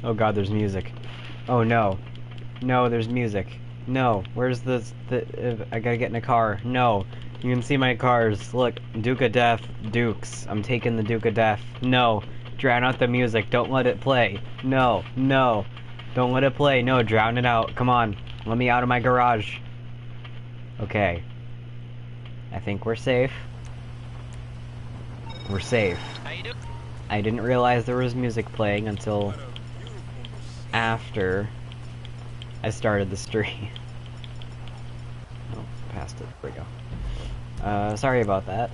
Oh god, there's music. Oh no. No, there's music. No, where's I gotta get in a car. No. You can see my cars. Look, Duke of Death, Dukes. I'm taking the Duke of Death. No. Drown out the music. Don't let it play. No. No. Don't let it play. No, drown it out. Come on. Let me out of my garage. Okay. I think we're safe. We're safe. I didn't realize there was music playing until after I started the stream. Oh, past it. There we go. Sorry about that.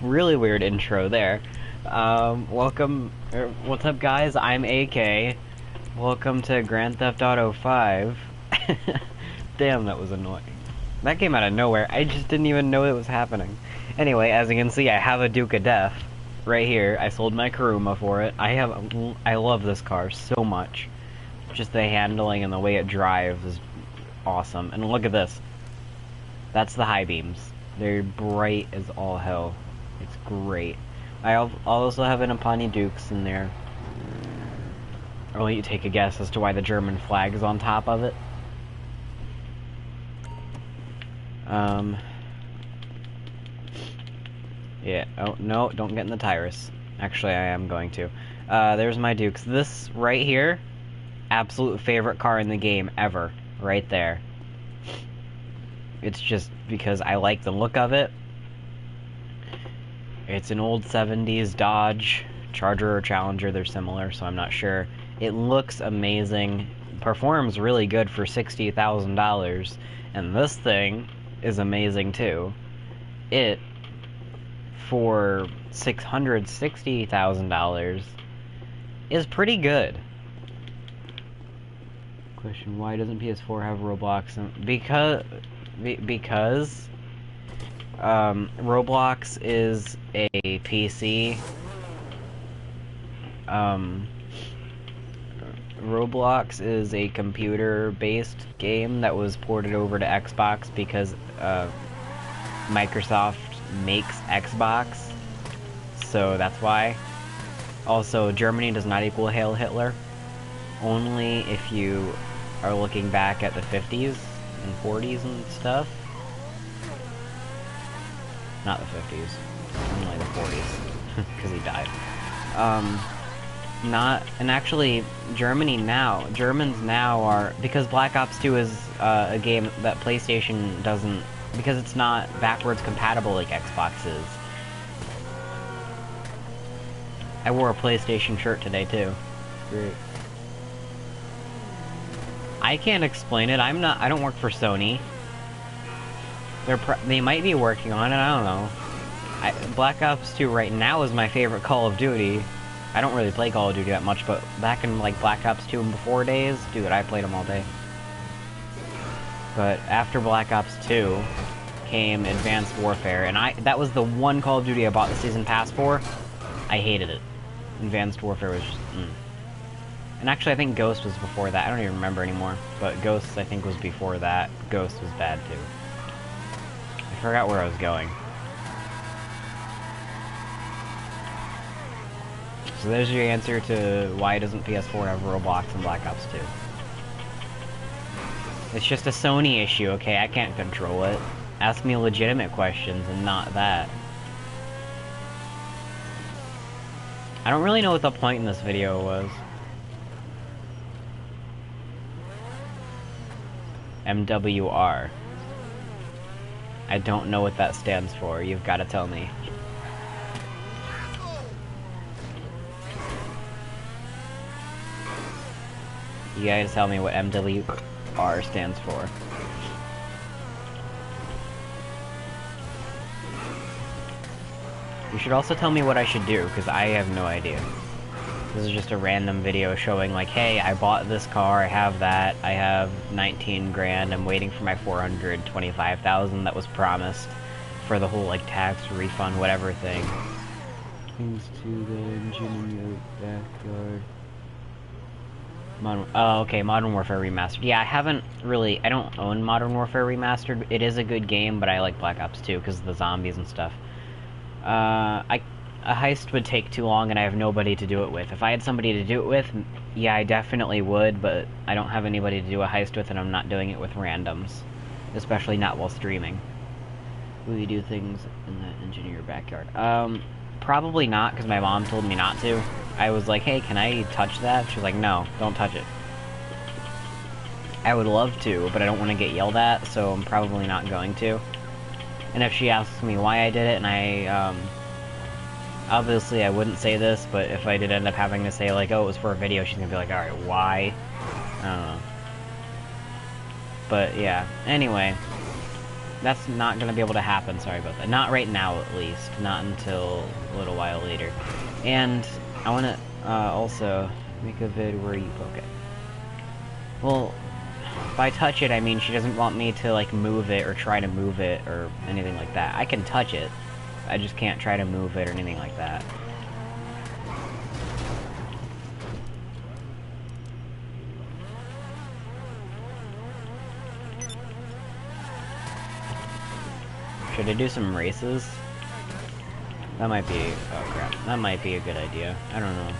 Really weird intro there. Welcome. What's up, guys? I'm AK. Welcome to Grand Theft Auto 5. Damn, that was annoying. That came out of nowhere. I just didn't even know it was happening. Anyway, as you can see, I have a Duke of Death right here. I sold my Kuruma for it. I love this car so much. Just the handling and the way it drives is awesome. And look at this. That's the high beams. They're bright as all hell. It's great. I'll also have an Apani Dukes in there. I'll let you take a guess as to why the German flag is on top of it. Yeah, oh, no, don't get in the Tyrus. Actually, I am going to. There's my Dukes. This right here, absolute favorite car in the game ever. Right there. It's just because I like the look of it. It's an old 70s Dodge Charger or Challenger. They're similar, so I'm not sure. It looks amazing. Performs really good for $60,000. And this thing is amazing too. It, for $660,000, is pretty good. Question: why doesn't PS4 have Roblox? Because Roblox is a PC. Roblox is a computer-based game that was ported over to Xbox because Microsoft makes Xbox, so that's why. Also, Germany does not equal Hail Hitler. Only if you are looking back at the 50s and 40s and stuff. Not the 50s. Only the 40s. Because he died. And actually, Germans now are, because Black Ops 2 is a game that PlayStation doesn't, because it's not backwards compatible like Xbox is. I wore a PlayStation shirt today too. Great. I can't explain it. I don't work for Sony. They might be working on it, I don't know. Black Ops 2 right now is my favorite Call of Duty. I don't really play Call of Duty that much, but back in like Black Ops 2 and before days, dude, I played them all day. But after Black Ops 2 came Advanced Warfare, and that was the one Call of Duty I bought the season pass for. I hated it. Advanced Warfare was just, And actually, I think Ghost was before that. I don't even remember anymore. But Ghost, I think, was before that. Ghost was bad, too. I forgot where I was going. So there's your answer to why doesn't PS4 have Roblox and Black Ops 2. It's just a Sony issue, okay? I can't control it. Ask me legitimate questions and not that. I don't really know what the point in this video was. MWR. I don't know what that stands for. You've got to tell me. You gotta tell me what MWR stands for. You should also tell me what I should do, because I have no idea. This is just a random video showing like, hey, I bought this car, I have that, I have 19 grand, I'm waiting for my 425,000 that was promised for the whole like tax refund, whatever thing. Things to the engine in your backyard. Oh, okay, Modern Warfare Remastered. Yeah, I don't own Modern Warfare Remastered. It is a good game, but I like Black Ops 2 because of the zombies and stuff. a heist would take too long and I have nobody to do it with. If I had somebody to do it with, yeah, I definitely would, but I don't have anybody to do a heist with and I'm not doing it with randoms. Especially not while streaming. Will you do things in the engineer backyard? Probably not, because my mom told me not to. I was like, hey, can I touch that? She was like, no, don't touch it. I would love to, but I don't want to get yelled at, so I'm probably not going to. And if she asks me why I did it, and I, obviously I wouldn't say this, but if I did end up having to say, like, oh, it was for a video, she's gonna be like, alright, why? I don't know. But, yeah. Anyway. That's not gonna be able to happen, sorry about that. Not right now, at least. Not until a little while later. And I wanna, also make a vid where you poke it. Well, by touch it, I mean she doesn't want me to, like, move it or try to move it or anything like that. I can touch it. I just can't try to move it or anything like that. Should I do some races? That might be... oh crap. That might be a good idea. I don't know.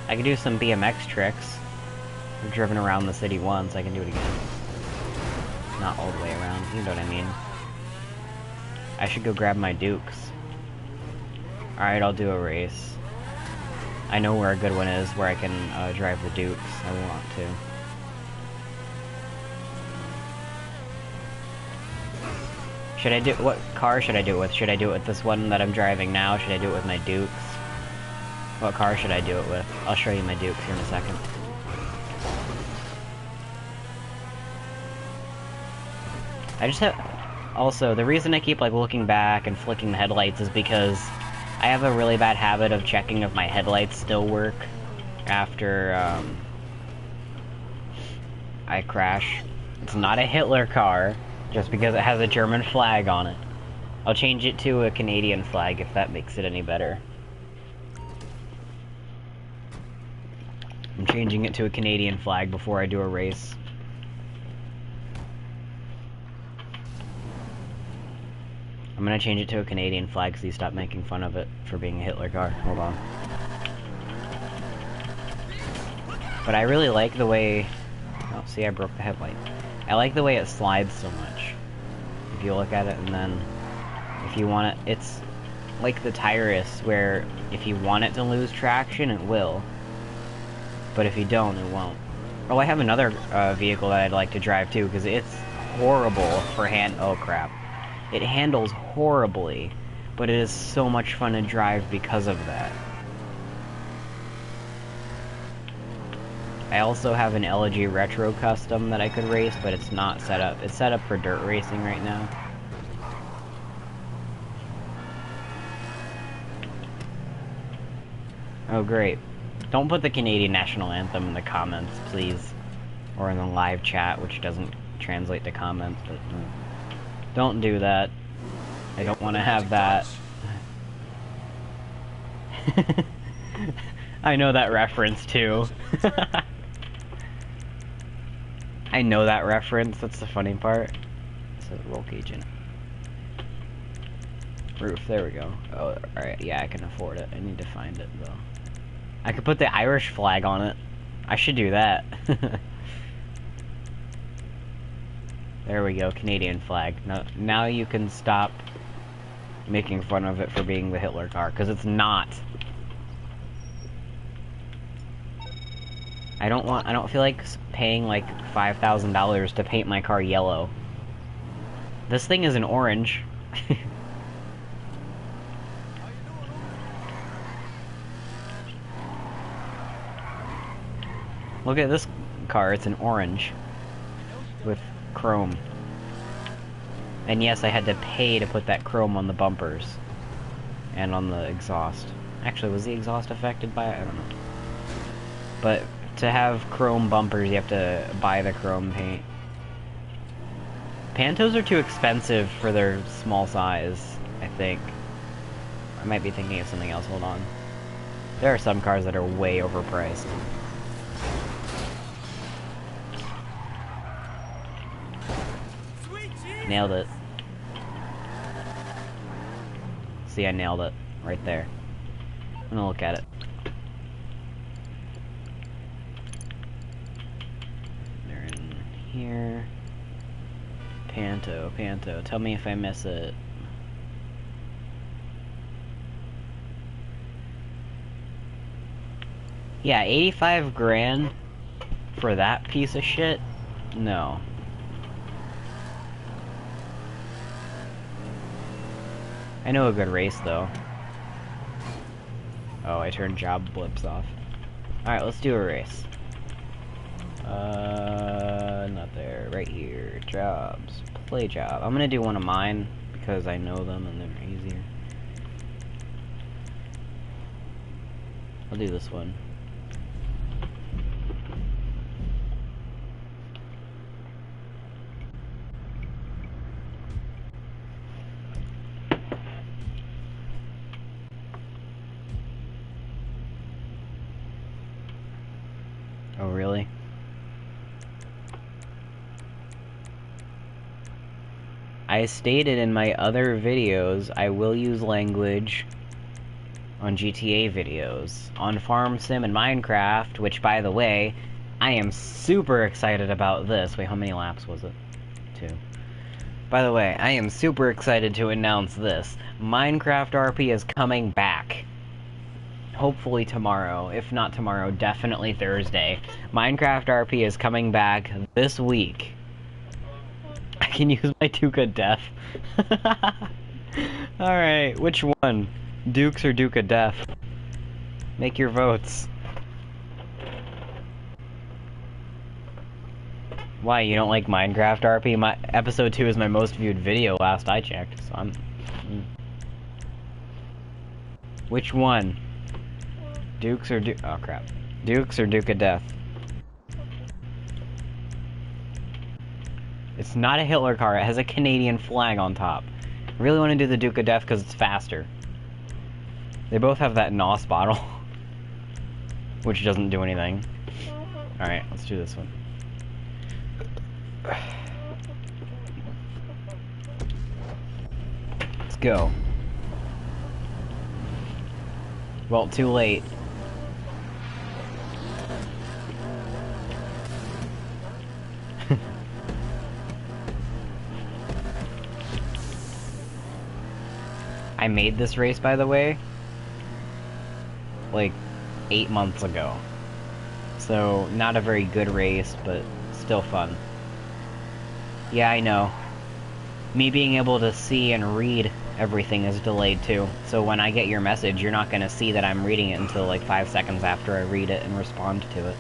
I could do some BMX tricks. I've driven around the city once, I can do it again. Not all the way around, you know what I mean. I should go grab my Dukes. Alright, I'll do a race. I know where a good one is, where I can drive the Dukes. I want to. Should I do... what car should I do it with? Should I do it with this one that I'm driving now? Should I do it with my Dukes? What car should I do it with? I'll show you my Dukes here in a second. I just have... also, the reason I keep, like, looking back and flicking the headlights is because I have a really bad habit of checking if my headlights still work after, I crash. It's not a Hitler car, just because it has a German flag on it. I'll change it to a Canadian flag if that makes it any better. I'm changing it to a Canadian flag before I do a race. I'm gonna change it to a Canadian flag so you stop making fun of it for being a Hitler car. Hold on. But I really like the way... oh, see, I broke the headlight. I like the way it slides so much. If you look at it and then... if you want it... it's like the Tyrus, where if you want it to lose traction, it will. But if you don't, it won't. Oh, I have another vehicle that I'd like to drive too, because it's horrible for hand... oh crap. It handles horribly, but it is so much fun to drive because of that. I also have an Elegy Retro Custom that I could race, but it's not set up. It's set up for dirt racing right now. Oh great. Don't put the Canadian National Anthem in the comments, please. Or in the live chat, which doesn't translate to comments, but... don't do that. I don't want to have that. I know that reference, too. I know that reference, that's the funny part. It says roll cage in it. Roof, there we go. Oh, alright, yeah, I can afford it. I need to find it, though. I could put the Irish flag on it. I should do that. There we go, Canadian flag. Now you can stop making fun of it for being the Hitler car, because it's not. I don't feel like paying like $5,000 to paint my car yellow. This thing is an orange. Look at this car, it's an orange. With chrome. And yes, I had to pay to put that chrome on the bumpers. And on the exhaust. Actually, was the exhaust affected by it? I don't know. But to have chrome bumpers, you have to buy the chrome paint. Pantos are too expensive for their small size, I think. I might be thinking of something else, hold on. There are some cars that are way overpriced. Nailed it. See, I nailed it. Right there. I'm gonna look at it. They're in here. Panto, Panto. Tell me if I miss it. Yeah, 85 grand for that piece of shit? No. I know a good race, though. Oh, I turned job blips off. Alright, let's do a race. Not there. Right here. Jobs. Play job. I'm gonna do one of mine, because I know them and they're easier. I'll do this one. Oh, really? I stated in my other videos I will use language on GTA videos, on Farm Sim and Minecraft, which, by the way, I am super excited about this. Wait, how many laps was it? 2. By the way, I am super excited to announce this. Minecraft RP is coming back. Hopefully tomorrow. If not tomorrow, definitely Thursday. Minecraft RP is coming back this week. I can use my Duke of Death. Alright, which one? Dukes or Duke of Death? Make your votes. Why, you don't like Minecraft RP? My episode 2 is my most viewed video last I checked, so I'm... Which one? Dukes or Duke... Oh, crap. Dukes or Duke of Death? It's not a Hitler car, it has a Canadian flag on top. I really want to do the Duke of Death because it's faster. They both have that NOS bottle, which doesn't do anything. Alright, let's do this one. Let's go. Well, too late. I made this race, by the way, like 8 months ago. So, not a very good race, but still fun. Yeah, I know. Me being able to see and read everything is delayed too. So when I get your message, you're not gonna see that I'm reading it until like 5 seconds after I read it and respond to it.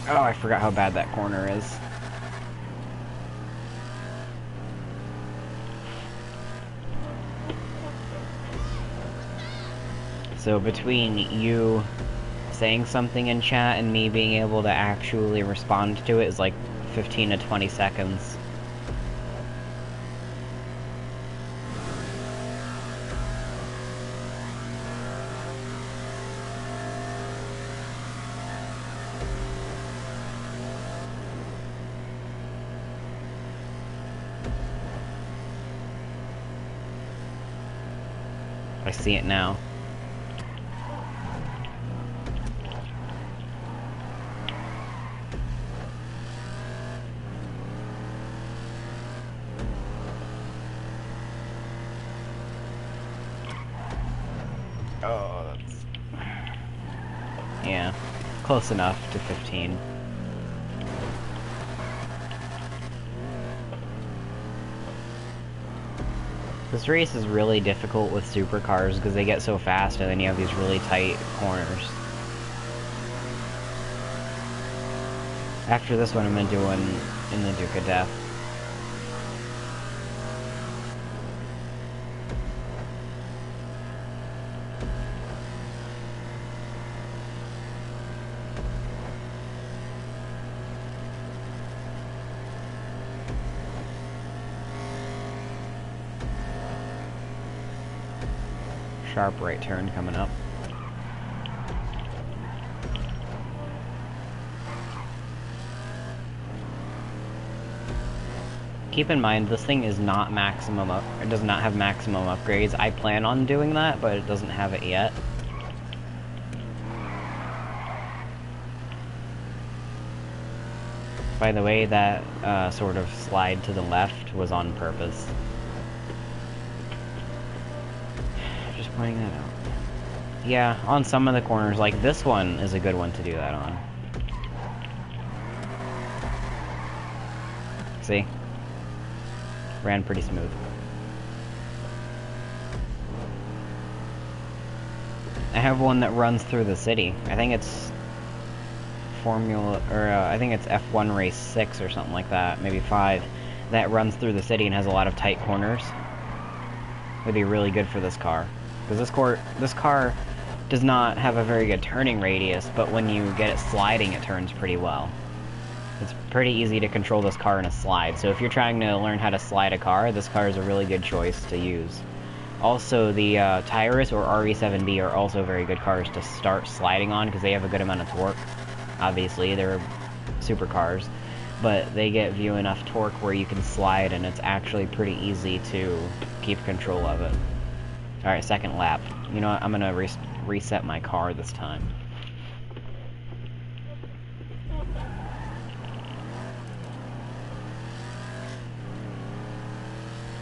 Oh, I forgot how bad that corner is. So between you saying something in chat and me being able to actually respond to it is like 15 to 20 seconds. I see it now. Oh, that's... Yeah, close enough to 15. This race is really difficult with supercars because they get so fast and then you have these really tight corners. After this one, I'm gonna do one in the Duke of Death. Sharp right turn coming up. keep in mind, this thing is not maximum up, it does not have maximum upgrades. I plan on doing that, but it doesn't have it yet. By the way, that sort of slide to the left was on purpose. Just pointing that out. Yeah, on some of the corners, like this one is a good one to do that on. See? Ran pretty smooth. I have one that runs through the city. I think it's I think it's F1 Race 6 or something like that, maybe 5, that runs through the city and has a lot of tight corners. Would be really good for this car. Because this car does not have a very good turning radius, but when you get it sliding, it turns pretty well. It's pretty easy to control this car in a slide, so if you're trying to learn how to slide a car, this car is a really good choice to use. Also, the Tyrus or RE7B are also very good cars to start sliding on, because they have a good amount of torque. Obviously, they're supercars, but they give you enough torque where you can slide, and it's actually pretty easy to keep control of it. Alright, second lap. You know what, I'm gonna reset my car this time.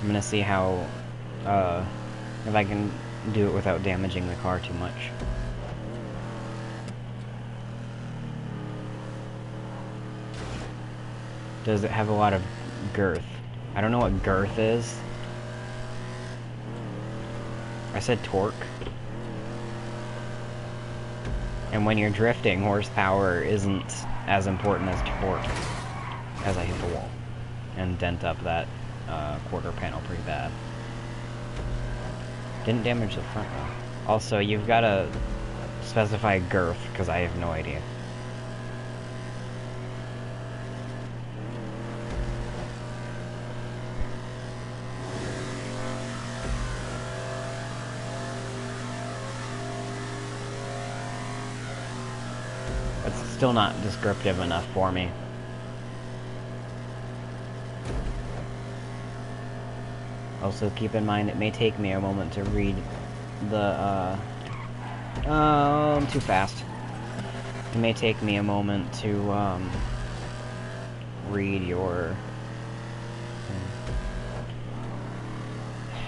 I'm gonna see how, if I can do it without damaging the car too much. Does it have a lot of girth? I don't know what girth is. I said torque. And when you're drifting, horsepower isn't as important as torque. As I hit the wall. And dent up that quarter panel pretty bad. Didn't damage the front though. Also, you've got to specify girth, because I have no idea. It's still not descriptive enough for me. Also, keep in mind, it may take me a moment to read the, too fast. It may take me a moment to, read your...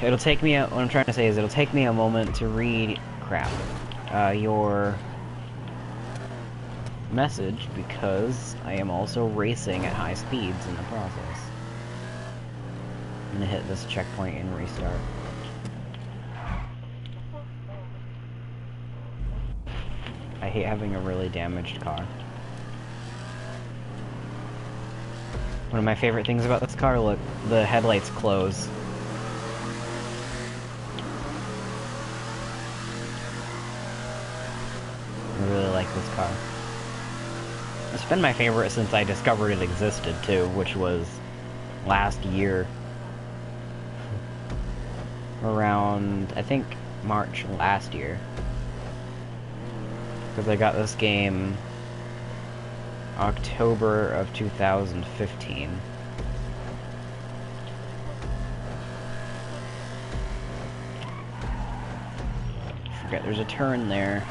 It'll take me what I'm trying to say is it'll take me a moment to read... crap. Your... message, because I am also racing at high speeds in the process. I'm gonna hit this checkpoint and restart. I hate having a really damaged car. One of my favorite things about this car, look, the headlights close. I really like this car. It's been my favorite since I discovered it existed, too, which was last year. Around, I think, March last year. Because I got this game October of 2015. Forget there's a turn there.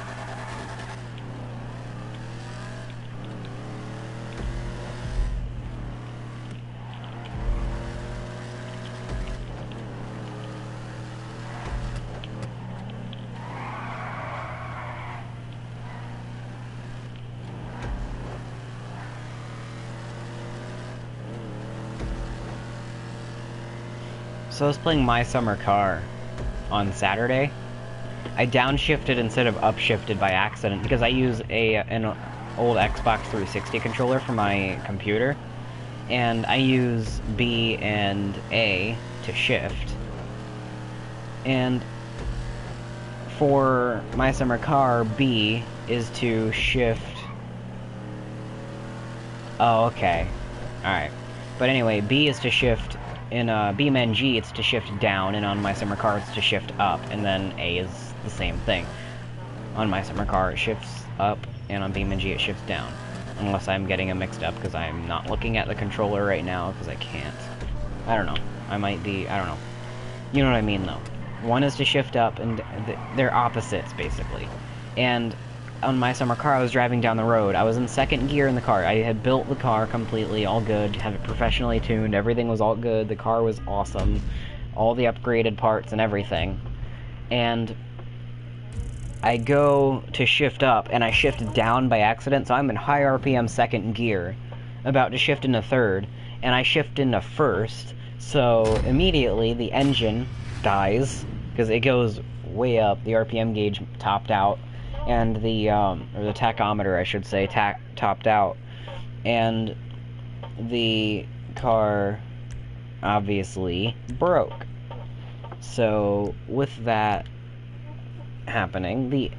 So I was playing My Summer Car on Saturday. I downshifted instead of upshifted by accident because I use an old Xbox 360 controller for my computer, and I use B and A to shift. And for My Summer Car, B is to shift... Oh, okay. Alright. But anyway, B is to shift... In BeamNG, it's to shift down, and on My Summer Car, it's to shift up, and then A is the same thing. On My Summer Car, it shifts up, and on BeamNG, it shifts down. Unless I'm getting them mixed up, because I'm not looking at the controller right now, because I can't. I don't know. I might be, I don't know. You know what I mean, though. One is to shift up, and they're opposites, basically. And on my summer car, I was driving down the road. I was in second gear in the car. I had built the car completely, all good, had it professionally tuned, everything was all good, the car was awesome, all the upgraded parts and everything. And I go to shift up, and I shift down by accident, so I'm in high RPM second gear, about to shift into third, and I shift into first, so immediately the engine dies, because it goes way up, the RPM gauge topped out, and the, or the tachometer, I should say, topped out, and the car obviously broke. So, with that happening,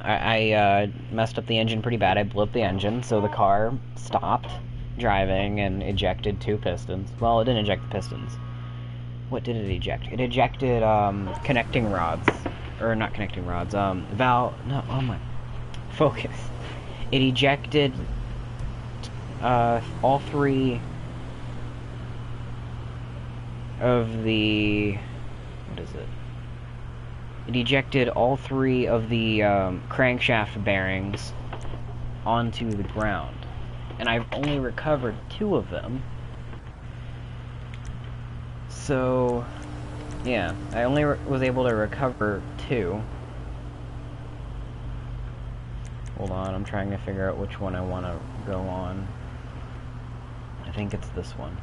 I messed up the engine pretty bad. I blew up the engine, so the car stopped driving and ejected 2 pistons. Well, it didn't eject the pistons. What did it eject? It ejected, connecting rods. Or, not connecting rods, no, oh my, focus. It ejected, all 3 of the, what is it? It ejected all 3 of the, crankshaft bearings onto the ground. And I've only recovered 2 of them. So, yeah, I only was able to recover 2. Hold on, I'm trying to figure out which one I want to go on. I think it's this one.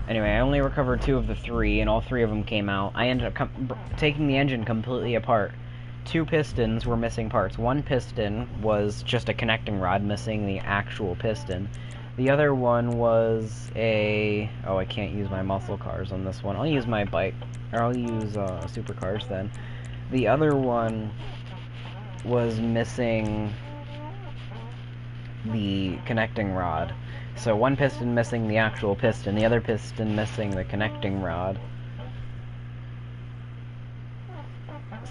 Anyway, I only recovered 2 of the 3, and all 3 of them came out. I ended up taking the engine completely apart. 2 pistons were missing parts. 1 piston was just a connecting rod missing the actual piston. The other one was a... Oh, I can't use my muscle cars on this one. I'll use my bike, or I'll use supercars then. The other one was missing the connecting rod. So 1 piston missing the actual piston, the other piston missing the connecting rod.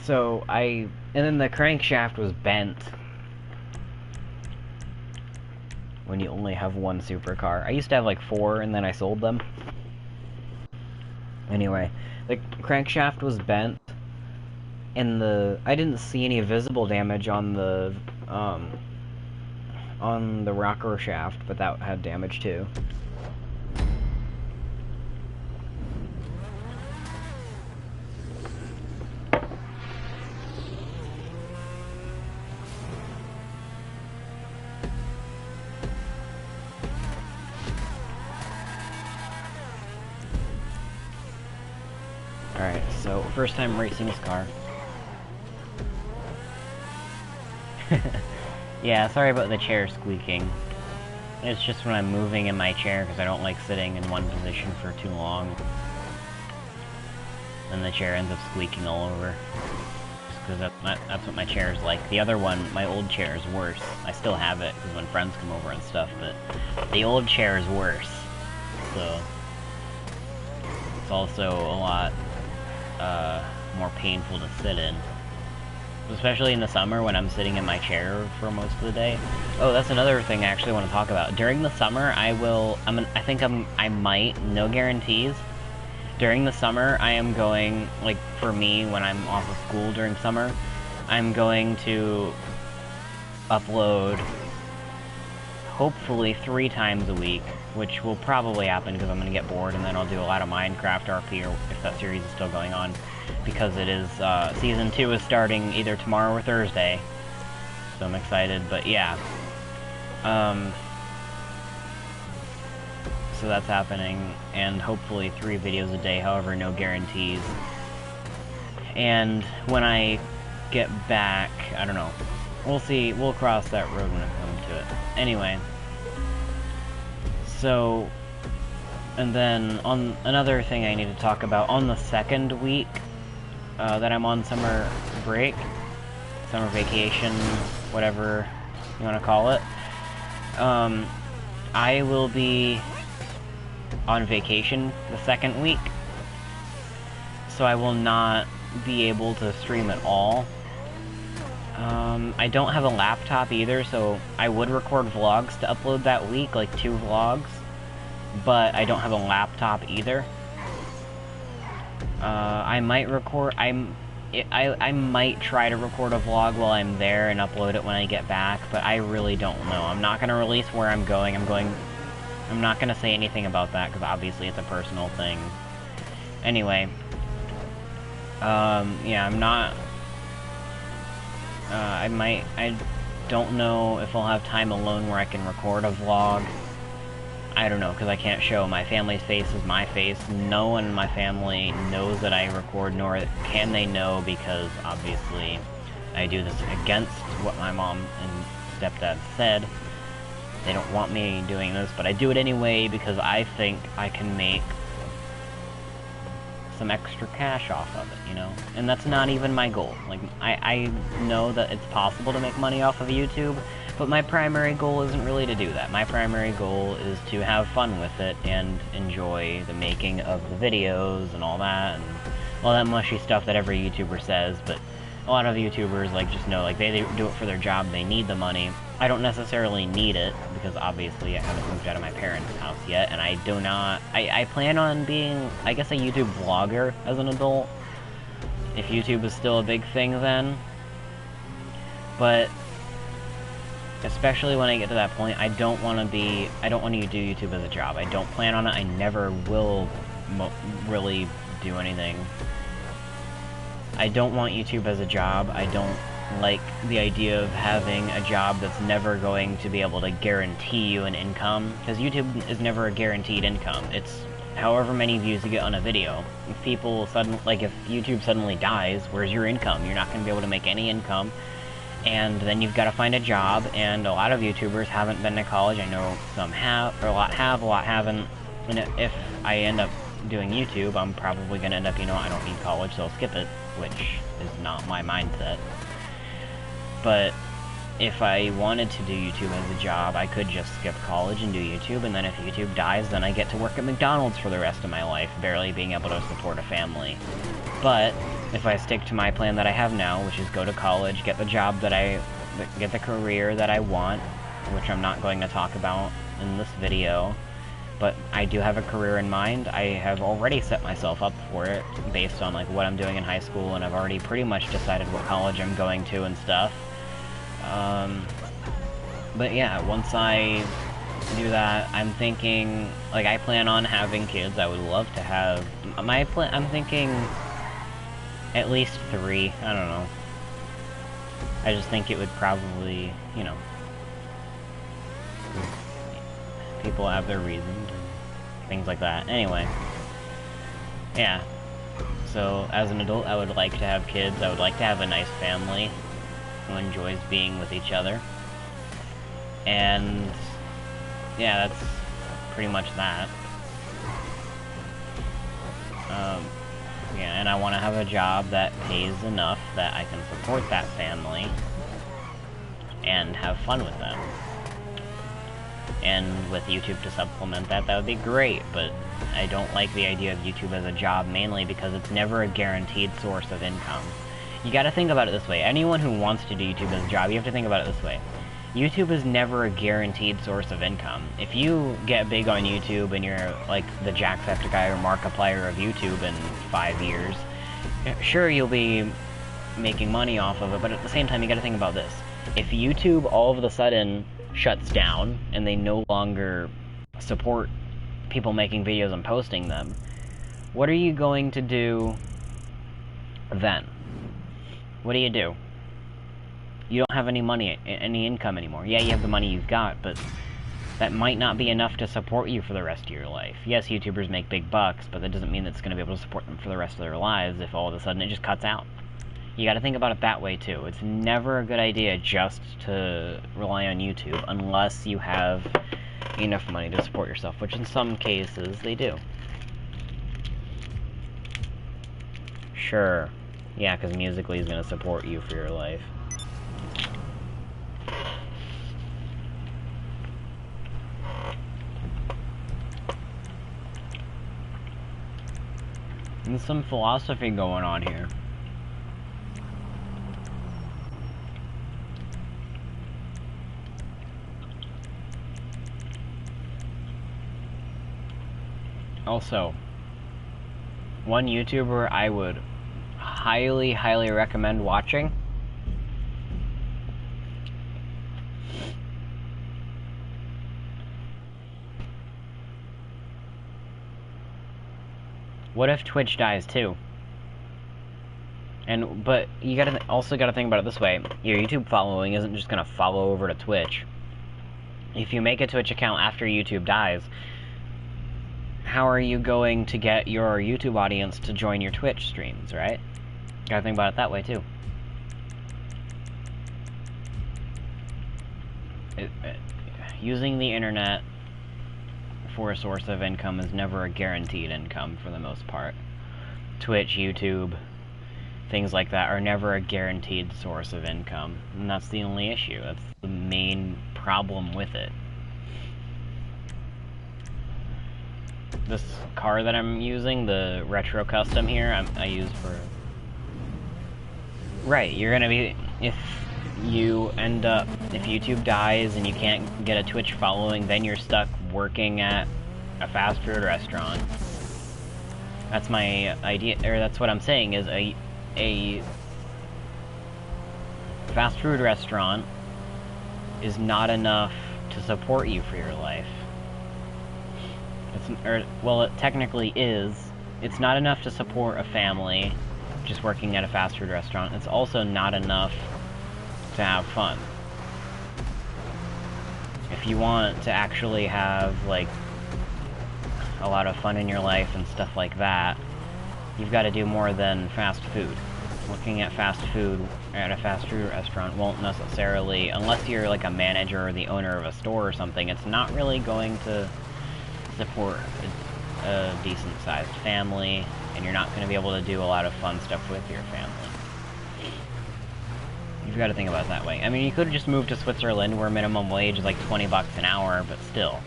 So and then the crankshaft was bent. When you only have 1 supercar. I used to have like 4, and then I sold them. Anyway, the crankshaft was bent, and I didn't see any visible damage on the rocker shaft, but that had damage too. Alright, so first time racing this car. Yeah, sorry about the chair squeaking. It's just when I'm moving in my chair because I don't like sitting in one position for too long. Then the chair ends up squeaking all over. Just because that's what my chair is like. The other one, my old chair, is worse. I still have it because when friends come over and stuff, but the old chair is worse. So it's also a lot more painful to sit in. Especially in the summer when I'm sitting in my chair for most of the day. Oh, that's another thing I actually want to talk about. During the summer, I might, no guarantees. During the summer, I am going, like, for me, when I'm off of school during summer, I'm going to upload, hopefully, 3 times a week, which will probably happen because I'm going to get bored, and then I'll do a lot of Minecraft RP, or if that series is still going on. Because it is, Season 2 is starting either tomorrow or Thursday, so I'm excited, but yeah. So that's happening, and hopefully 3 videos a day, however, no guarantees. And when I get back, I don't know, we'll see, we'll cross that road when it comes to it. Anyway, so, and then, on another thing I need to talk about, on the 2nd week, that I'm on summer break, summer vacation, whatever you want to call it, I will be on vacation the 2nd week, so I will not be able to stream at all. I don't have a laptop either, so I would record vlogs to upload that week, like 2 vlogs, but I don't have a laptop either. I might record. I might try to record a vlog while I'm there and upload it when I get back, but I really don't know. I'm not gonna release where I'm going. I'm not gonna say anything about that because obviously it's a personal thing. Anyway, yeah, I'm not. I don't know if I'll have time alone where I can record a vlog. I don't know, because I can't show my family's face as my face. No one in my family knows that I record, nor can they know, because obviously I do this against what my mom and stepdad said. They don't want me doing this, but I do it anyway because I think I can make some extra cash off of it, you know? And that's not even my goal. Like, I know that it's possible to make money off of YouTube, but my primary goal isn't really to do that. My primary goal is to have fun with it and enjoy the making of the videos and all that, and all that mushy stuff that every YouTuber says, but a lot of YouTubers, like, just know, like, they do it for their job, they need the money. I don't necessarily need it, because obviously I haven't moved out of my parents' house yet, and I do not... I plan on being, I guess, a YouTube vlogger as an adult, if YouTube is still a big thing then. But especially when I get to that point, I don't want to do YouTube as a job. I don't plan on it. I never will really do anything. I don't want YouTube as a job. I don't like the idea of having a job that's never going to be able to guarantee you an income, because YouTube is never a guaranteed income. It's however many views you get on a video. If if YouTube suddenly dies, where's your income? You're not going to be able to make any income. And then you've got to find a job, and a lot of YouTubers haven't been to college. I know some have, or a lot haven't. And if I end up doing YouTube, I'm probably going to end up, I don't need college, so I'll skip it, which is not my mindset. But if I wanted to do YouTube as a job, I could just skip college and do YouTube, and then if YouTube dies, then I get to work at McDonald's for the rest of my life, barely being able to support a family. But if I stick to my plan that I have now, which is go to college, get the job get the career that I want, which I'm not going to talk about in this video, but I do have a career in mind. I have already set myself up for it based on, like, what I'm doing in high school, and I've already pretty much decided what college I'm going to and stuff. But yeah, once I do that, I'm thinking, like, I plan on having kids. I would love to have, I'm thinking at least 3, I don't know. I just think it would probably, people have their reasons, things like that. Anyway, yeah. So, as an adult, I would like to have kids. I would like to have a nice family who enjoys being with each other. And yeah, that's pretty much that. Yeah, and I want to have a job that pays enough that I can support that family and have fun with them. And with YouTube to supplement that, that would be great, but I don't like the idea of YouTube as a job, mainly because it's never a guaranteed source of income. You gotta think about it this way. Anyone who wants to do YouTube as a job, you have to think about it this way. YouTube is never a guaranteed source of income. If you get big on YouTube and you're like the Jacksepticeye or Markiplier of YouTube in 5 years, sure, you'll be making money off of it, but at the same time, you gotta think about this. If YouTube all of a sudden shuts down and they no longer support people making videos and posting them, what are you going to do then? What do? You don't have any money, any income anymore. Yeah, you have the money you've got, but that might not be enough to support you for the rest of your life. Yes, YouTubers make big bucks, but that doesn't mean that it's going to be able to support them for the rest of their lives if all of a sudden it just cuts out. You gotta think about it that way, too. It's never a good idea just to rely on YouTube, unless you have enough money to support yourself, which in some cases, they do. Sure. Yeah, because Musical.ly is gonna support you for your life. There's some philosophy going on here. Also, one YouTuber I would highly, highly recommend watching. What if Twitch dies too? But you also gotta think about it this way. Your YouTube following isn't just gonna follow over to Twitch. If you make a Twitch account after YouTube dies, how are you going to get your YouTube audience to join your Twitch streams, right? Gotta think about it that way too. Using the internet for a source of income is never a guaranteed income for the most part. Twitch, YouTube, things like that are never a guaranteed source of income, and that's the only issue. That's the main problem with it. This car that I'm using, the Retro Custom here, I use for... Right, you're gonna be... If YouTube dies and you can't get a Twitch following, then you're stuck working at a fast food restaurant. That's my idea, or that's what I'm saying, is a fast food restaurant is not enough to support you for your life. Well, it technically is. It's not enough to support a family just working at a fast food restaurant. It's also not enough to have fun. If you want to actually have, like, a lot of fun in your life and stuff like that, you've got to do more than fast food. Working at fast food at a fast food restaurant won't necessarily, unless you're like a manager or the owner of a store or something, it's not really going to support a decent-sized family, and you're not going to be able to do a lot of fun stuff with your family. You've got to think about it that way. I mean, you could just move to Switzerland where minimum wage is like 20 bucks an hour, but still.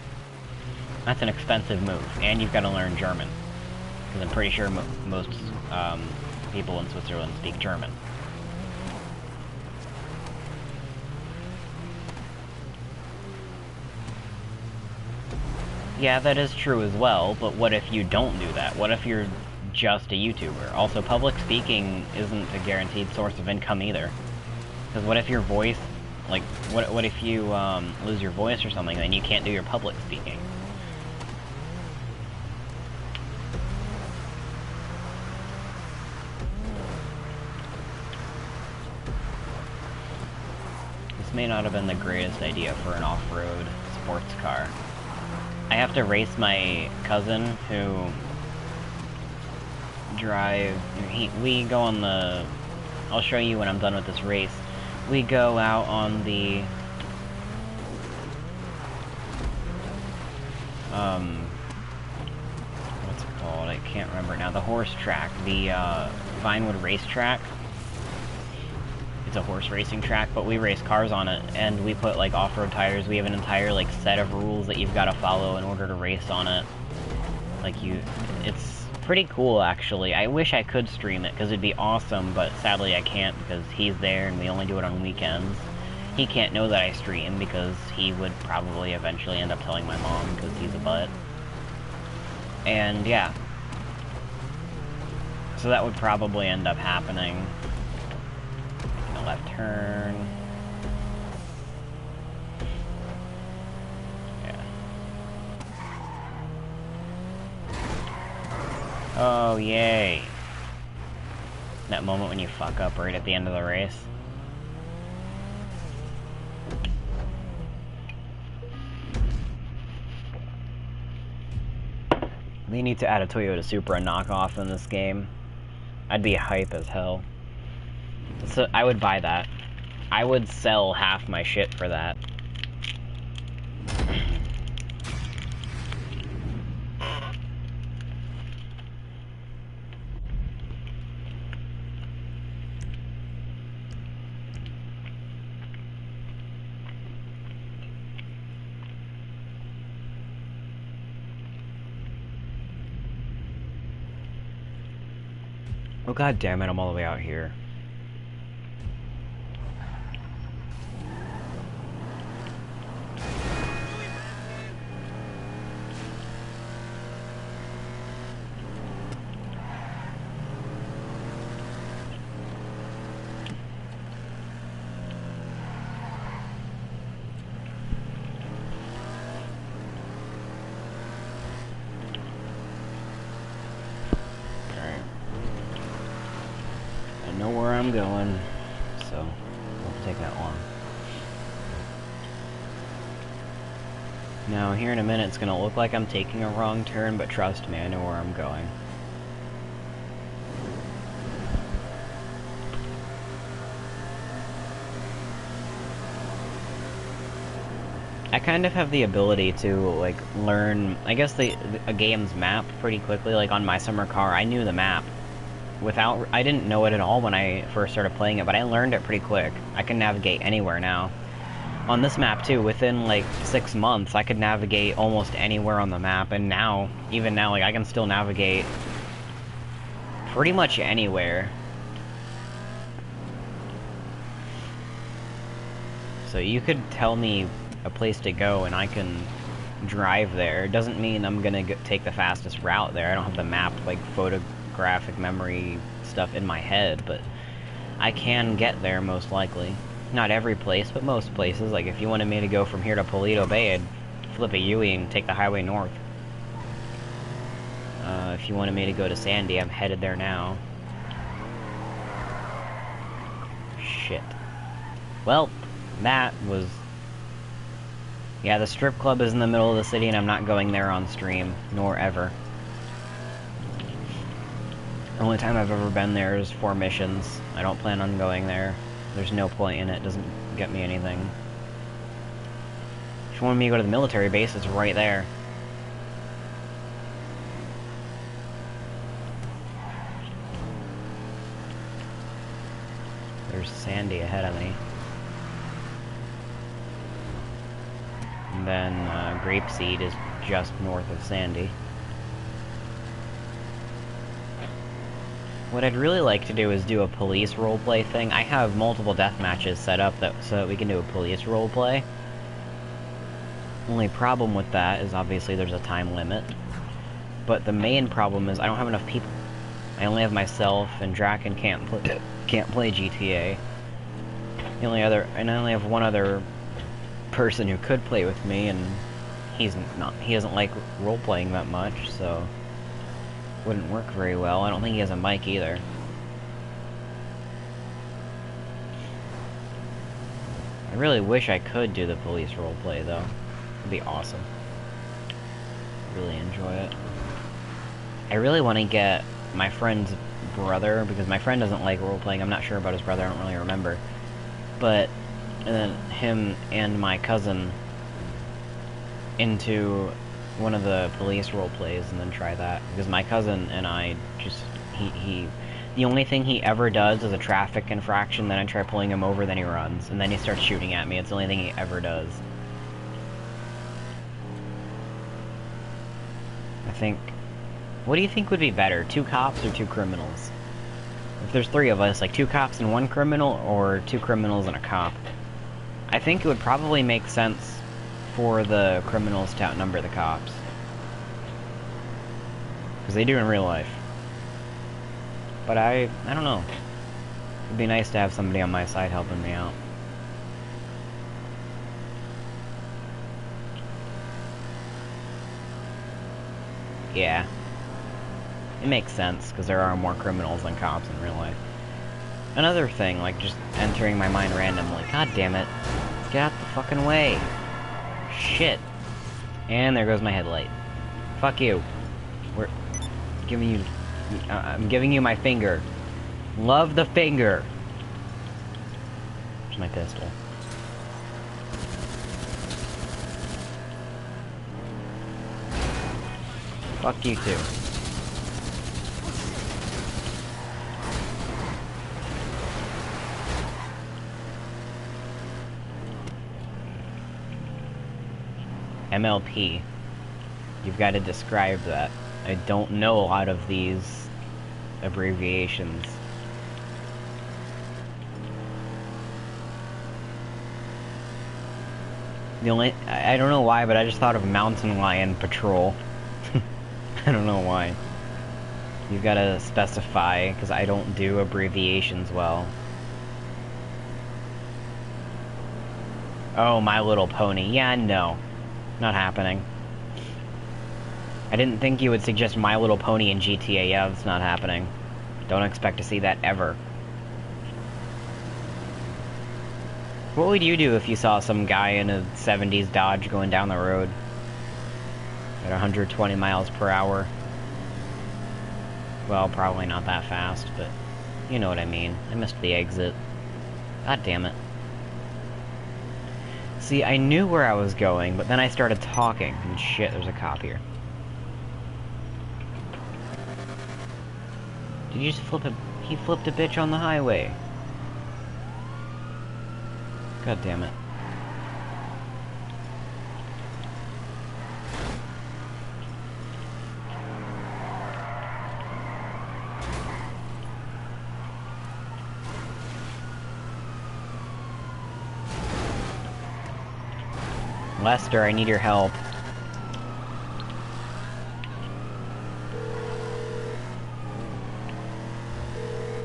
That's an expensive move, and you've got to learn German. Because I'm pretty sure most people in Switzerland speak German. Yeah, that is true as well, but what if you don't do that? What if you're just a YouTuber? Also, public speaking isn't a guaranteed source of income either. Because what if your voice, like, what if you lose your voice or something, then you can't do your public speaking? This may not have been the greatest idea for an off-road sports car. I have to race my cousin who we go on the... I'll show you when I'm done with this race. We go out on the... what's it called? I can't remember now. The horse track. The, Vinewood racetrack. It's a horse racing track, but we race cars on it, and we put, like, off-road tires. We have an entire, like, set of rules that you've got to follow in order to race on it. Like, it's pretty cool, actually. I wish I could stream it, because it'd be awesome, but sadly I can't, because he's there, and we only do it on weekends. He can't know that I stream, because he would probably eventually end up telling my mom, because he's a butt. And, yeah. So that would probably end up happening. Left turn. Yeah. Oh, yay. That moment when you fuck up right at the end of the race. They need to add a Toyota Supra knockoff in this game. I'd be hype as hell. So I would buy that. I would sell half my shit for that. Oh, god damn it, I'm all the way out here. know where I'm going, so it won't take that long. Now, here in a minute, it's gonna look like I'm taking a wrong turn, but trust me, I know where I'm going. I kind of have the ability to, like, learn, I guess, a game's map pretty quickly. Like, on my summer car, I knew the map. I didn't know it at all when I first started playing it, but I learned it pretty quick. I can navigate anywhere now. On this map, too, within, like, 6 months, I could navigate almost anywhere on the map, and now, even now, like, I can still navigate pretty much anywhere. So you could tell me a place to go and I can drive there. It doesn't mean I'm gonna take the fastest route there. I don't have the map, like, photographic memory stuff in my head, but I can get there most likely. Not every place, but most places. Like, if you wanted me to go from here to Paleto Bay, I'd flip a U-ey and take the highway north. If you wanted me to go to Sandy, I'm headed there now. Shit. Well, that was... Yeah, the strip club is in the middle of the city, and I'm not going there on stream, nor ever. The only time I've ever been there is for missions. I don't plan on going there. There's no point in it. It doesn't get me anything. If you want me to go to the military base, it's right there. There's Sandy ahead of me. And then Grapeseed is just north of Sandy. What I'd really like to do is do a police roleplay thing. I have multiple death matches set up so that we can do a police roleplay. Only problem with that is obviously there's a time limit. But the main problem is I don't have enough people. I only have myself, and Draken can't play GTA. I only have one other person who could play with me, and he doesn't like role-playing that much, so wouldn't work very well. I don't think he has a mic either. I really wish I could do the police roleplay, though. It'd be awesome. Really enjoy it. I really want to get my friend's brother, because my friend doesn't like role-playing. I'm not sure about his brother, I don't really remember. But and then him and my cousin into one of the police role plays, and then try that. Because my cousin and I just, the only thing he ever does is a traffic infraction, then I try pulling him over, then he runs, and then he starts shooting at me. It's the only thing he ever does. I think, what do you think would be better, 2 cops or 2 criminals? If there's 3 of us, like 2 cops and 1 criminal, or 2 criminals and a cop? I think it would probably make sense for the criminals to outnumber the cops. Because they do in real life. But I don't know. It'd be nice to have somebody on my side helping me out. Yeah. It makes sense, because there are more criminals than cops in real life. Another thing, like just entering my mind randomly. God damn it. Get out the fucking way. Shit. And there goes my headlight. Fuck you. I'm giving you my finger. Love the finger. There's my pistol. Fuck you too. MLP. You've got to describe that. I don't know a lot of these abbreviations. I don't know why, but I just thought of Mountain Lion Patrol. I don't know why. You've got to specify, because I don't do abbreviations well. Oh, My Little Pony. Yeah, no. Not happening. I didn't think you would suggest My Little Pony in GTA. Yeah, that's not happening. Don't expect to see that ever. What would you do if you saw some guy in a 70s Dodge going down the road at 120 miles per hour? Well, probably not that fast, but you know what I mean. I missed the exit. God damn it. See, I knew where I was going, but then I started talking, and shit, there's a cop here. Did you just flip a... He flipped a bitch on the highway. God damn it. Lester, I need your help.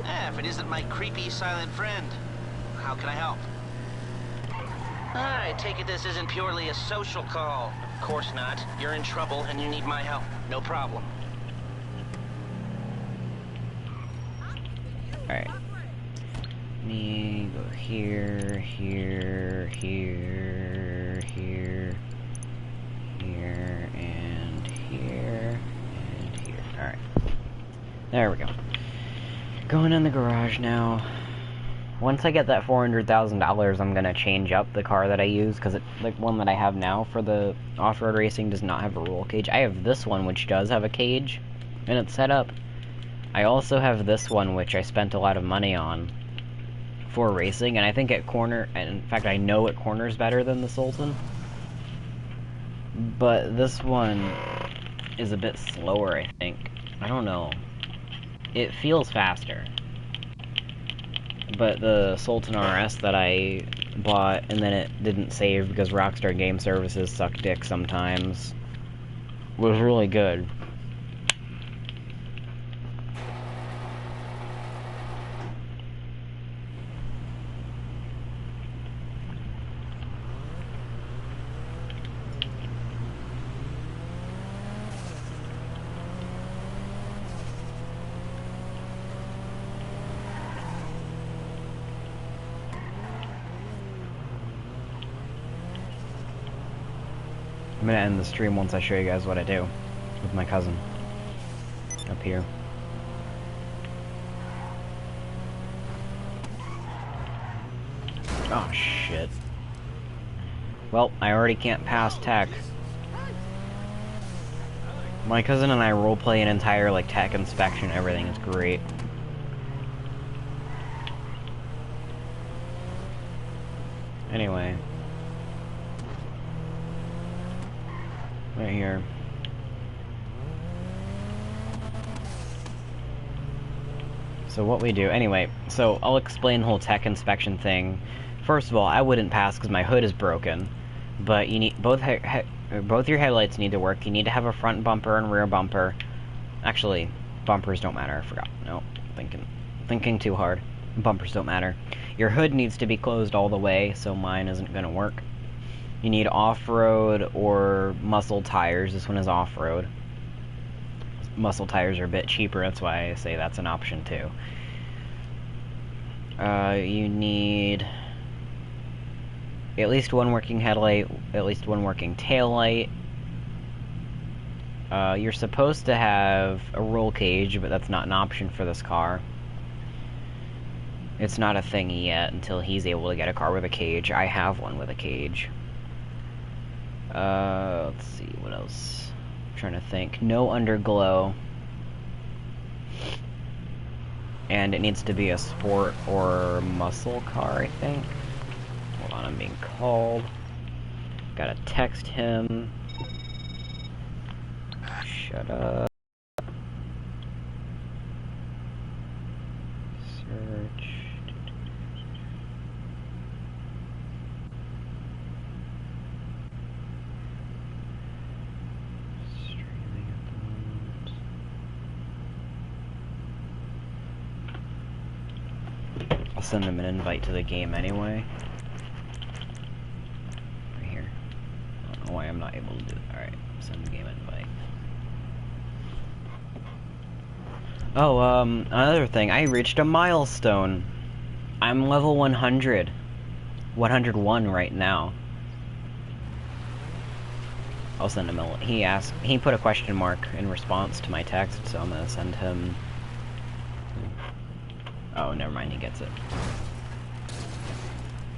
If it isn't my creepy silent friend, how can I help? I take it this isn't purely a social call. Of course not. You're in trouble and you need my help. No problem. Alright. Me go here, here, here, here, here, and here, and here. Alright. There we go. Going in the garage now. Once I get that $400,000, I'm gonna change up the car that I use, because the one that I have now for the off-road racing does not have a roll cage. I have this one, which does have a cage, and it's set up. I also have this one, which I spent a lot of money on for racing, and I think at corner, and in fact I know it corners better than the Sultan. But this one is a bit slower, I think. I don't know. It feels faster. But the Sultan RS that I bought, and then it didn't save because Rockstar Game Services suck dick sometimes, was really good. I'm gonna end the stream once I show you guys what I do with my cousin up here. Oh shit. Well, I already can't pass tech. My cousin and I roleplay an entire like tech inspection, everything is great. Anyway. Right here. So what we do, anyway, so I'll explain the whole tech inspection thing. First of all, I wouldn't pass because my hood is broken, but you need both your headlights need to work. You need to have a front bumper and rear bumper. Actually, bumpers don't matter. I forgot. No, thinking too hard. Bumpers don't matter. Your hood needs to be closed all the way, so mine isn't gonna work. You need off-road or muscle tires. This one is off-road. Muscle tires are a bit cheaper, that's why I say that's an option too. You need at least one working headlight, at least one working tail light. You're supposed to have a roll cage, but that's not an option for this car. It's not a thing yet until he's able to get a car with a cage. I have one with a cage. Let's see, what else? I'm trying to think. No underglow. And it needs to be a sport or muscle car, I think. Hold on, I'm being called. Gotta text him. Shut up. Search. I'll send him an invite to the game anyway. Right here. I don't know why I'm not able to do it. Alright, send the game invite. Oh, another thing. I reached a milestone. I'm level 100. 101 right now. I'll send him he put a question mark in response to my text, so I'm gonna send him... Oh, never mind, he gets it.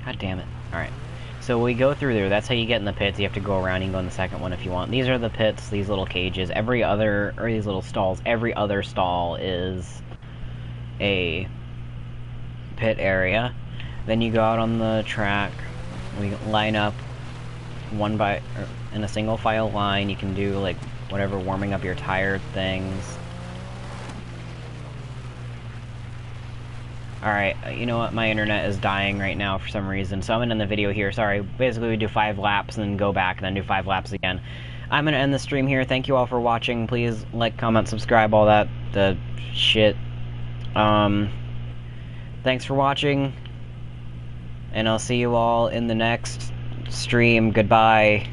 God damn it. Alright. So we go through there, that's how you get in the pits, you have to go around, you can go in the second one if you want. These are the pits, these little cages, these little stalls, every other stall is a pit area. Then you go out on the track, we line up in a single file line. You can do like whatever, warming up your tire things. Alright, you know what, my internet is dying right now for some reason, so I'm gonna end the video here, sorry. Basically we do 5 laps and then go back and then do 5 laps again. I'm gonna end the stream here, thank you all for watching, please like, comment, subscribe, all that, the shit. Thanks for watching, and I'll see you all in the next stream, goodbye.